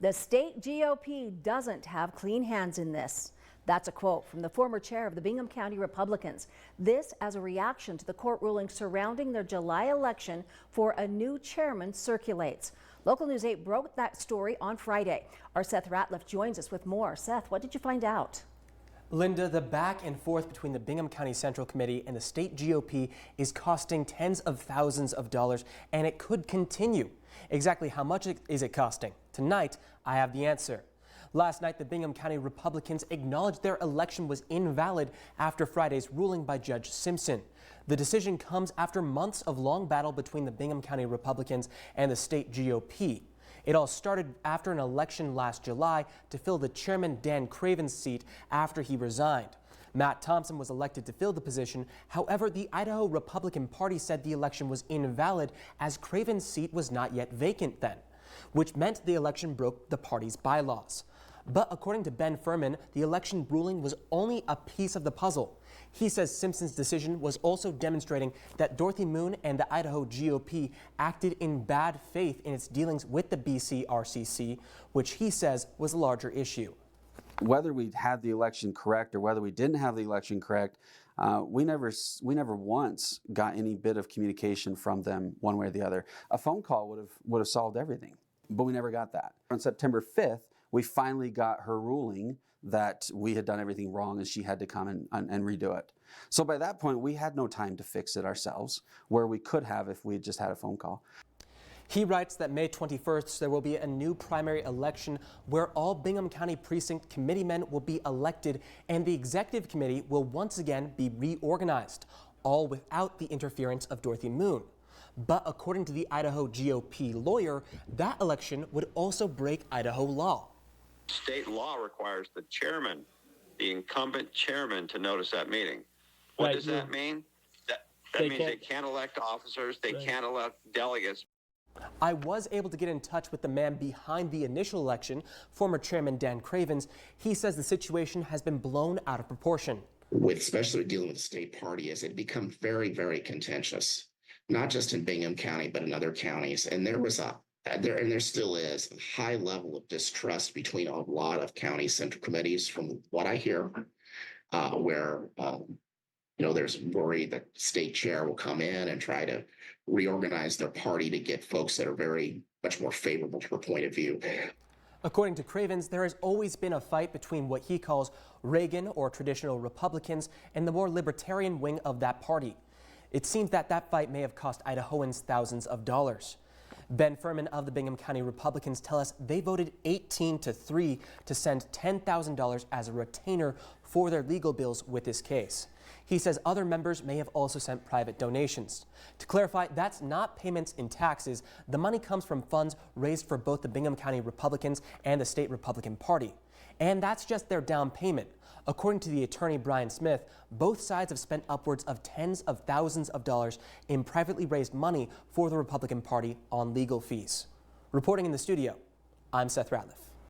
The state GOP doesn't have clean hands in this. That's a quote from the former chair of the Bingham County Republicans. This as a reaction to the court ruling surrounding their July election for a new chairman circulates. Local News 8 broke that story on Friday. Our Seth Ratliff joins us with more. Seth, what did you find out? Linda, the back and forth between the Bingham County Central Committee and the state GOP is costing tens of thousands of dollars, and it could continue. Exactly how much is it costing? Tonight, I have the answer. Last night, the Bingham County Republicans acknowledged their election was invalid after Friday's ruling by Judge Simpson. The decision comes after months of long battle between the Bingham County Republicans and the state GOP. It all started after an election last July to fill the chairman Dan Cravens' seat after he resigned. Matt Thompson was elected to fill the position. However, the Idaho Republican Party said the election was invalid as Cravens' seat was not yet vacant then, which meant the election broke the party's bylaws. But according to Ben Furman, the election ruling was only a piece of the puzzle. He says Simpson's decision was also demonstrating that Dorothy Moon and the Idaho GOP acted in bad faith in its dealings with the BC RCC, which he says was a larger issue. Whether we had the election correct or whether we didn't have the election correct, we never once got any bit of communication from them one way or the other. A phone call would have solved everything, but we never got that. On September 5th, we finally got her ruling that we had done everything wrong and she had to come and redo it. So by that point, we had no time to fix it ourselves, where we could have if we had just had a phone call. He writes that May 21st, there will be a new primary election where all Bingham County Precinct committeemen will be elected and the executive committee will once again be reorganized, all without the interference of Dorothy Moon. But according to the Idaho GOP lawyer, that election would also break Idaho law. State law requires the chairman, the incumbent chairman, to notice that meeting. What does that mean? That means they can't elect officers, they can't elect delegates. I was able to get in touch with the man behind the initial election, former chairman Dan Cravens. He says the situation has been blown out of proportion. Especially dealing with the state party, as it becomes very, very contentious, not just in Bingham County, but in other counties. And there still is a high level of distrust between a lot of county central committees, from what I hear, where there's worry that state chair will come in and try to reorganize their party to get folks that are very much more favorable to her point of view. According to Cravens, there has always been a fight between what he calls Reagan or traditional Republicans and the more libertarian wing of that party. It seems that fight may have cost Idahoans thousands of dollars. Ben Furman of the Bingham County Republicans tell us they voted 18-3 to send $10,000 as a retainer for their legal bills with this case. He says other members may have also sent private donations. To clarify, that's not payments in taxes. The money comes from funds raised for both the Bingham County Republicans and the state Republican Party. And that's just their down payment. According to the attorney Brian Smith, both sides have spent upwards of tens of thousands of dollars in privately raised money for the Republican Party on legal fees. Reporting in the studio, I'm Seth Ratliff.